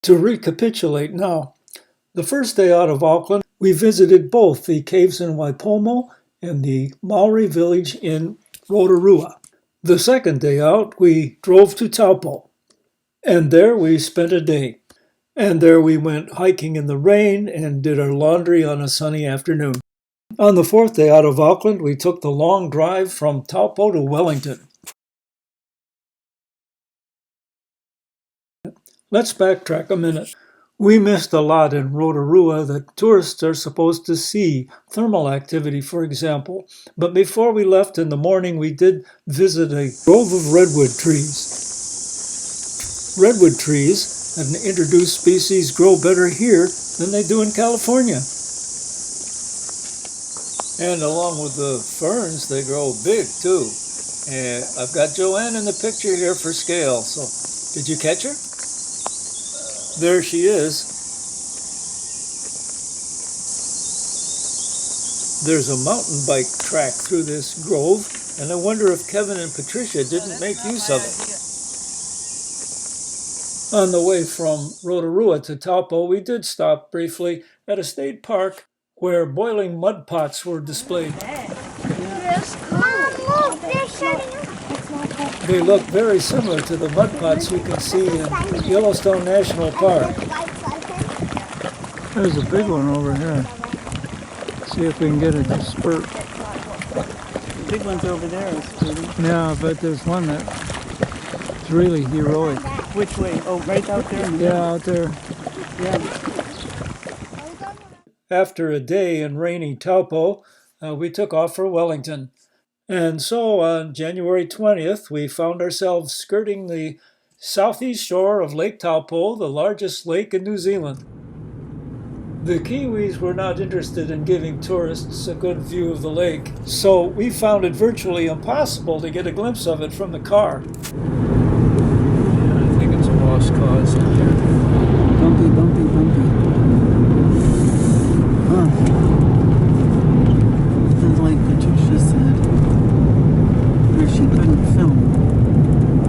To recapitulate now, the first day out of Auckland, we visited both the caves in Waipomo and the Maori village in Rotorua. The second day out, we drove to Taupo, and there we spent a day. And there we went hiking in the rain and did our laundry on a sunny afternoon. On the fourth day out of Auckland, we took the long drive from Taupo to Wellington. Let's backtrack a minute. We missed a lot in Rotorua that tourists are supposed to see, thermal activity, for example. But before we left in the morning, we did visit a grove of redwood trees. Redwood trees, an introduced species, grow better here than they do in California. And along with the ferns, they grow big too. And I've got Joanne in the picture here for scale. So, did you catch her? There she is. There's a mountain bike track through this grove, and I wonder if Kevin and Patricia didn't make use of it. On the way from Rotorua to Taupo, we did stop briefly at a state park where boiling mud pots were displayed. They look very similar to the mud pots you can see in Yellowstone National Park. There's a big one over here. See if we can get it to spurt. The big one's over there. Yeah, but there's one that's really heroic. Which way? Oh, right out there? Yeah, out there. Yeah. After a day in rainy Taupo, we took off for Wellington. And so on January 20th, we found ourselves skirting the southeast shore of Lake Taupo, the largest lake in New Zealand. The Kiwis were not interested in giving tourists a good view of the lake, so we found it virtually impossible to get a glimpse of it from the car. Yeah, I think it's a lost cause in here. Bumpy, bumpy, bumpy. Huh. And like Patricia said, where she couldn't film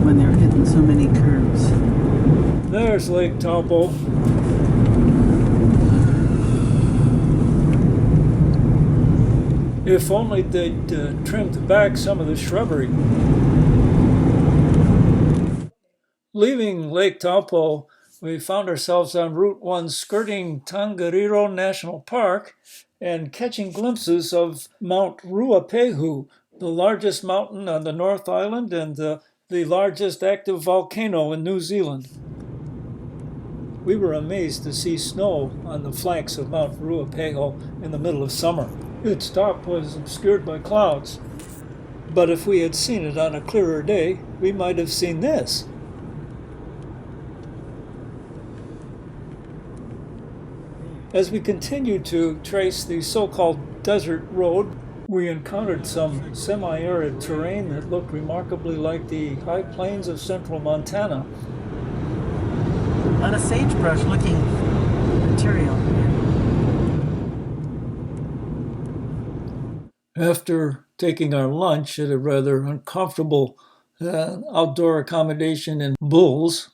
when they're hitting so many curves. There's Lake Taupo. If only they'd trimmed back some of the shrubbery. Leaving Lake Taupo, we found ourselves on Route 1 skirting Tongariro National Park and catching glimpses of Mount Ruapehu, the largest mountain on the North Island and the largest active volcano in New Zealand. We were amazed to see snow on the flanks of Mount Ruapehu in the middle of summer. Its top was obscured by clouds, but if we had seen it on a clearer day, we might have seen this. As we continued to trace the so-called desert road, we encountered some semi-arid terrain that looked remarkably like the high plains of central Montana. A lot of sagebrush looking material. After taking our lunch at a rather uncomfortable outdoor accommodation in Bulls,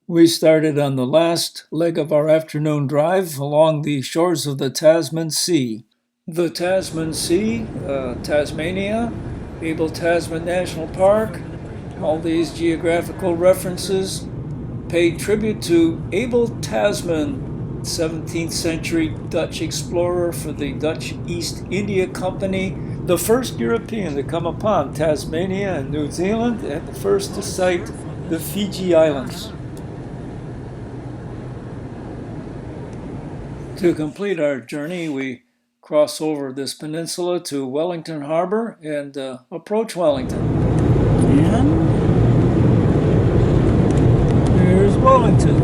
we started on the last leg of our afternoon drive along the shores of the Tasman Sea. The Tasman Sea, Tasmania, Abel Tasman National Park, all these geographical references pay tribute to Abel Tasman, 17th century Dutch explorer for the Dutch East India Company, the first European to come upon Tasmania and New Zealand, and the first to sight the Fiji Islands. To complete our journey, we cross over this peninsula to Wellington Harbor and approach Wellington. And here's Wellington.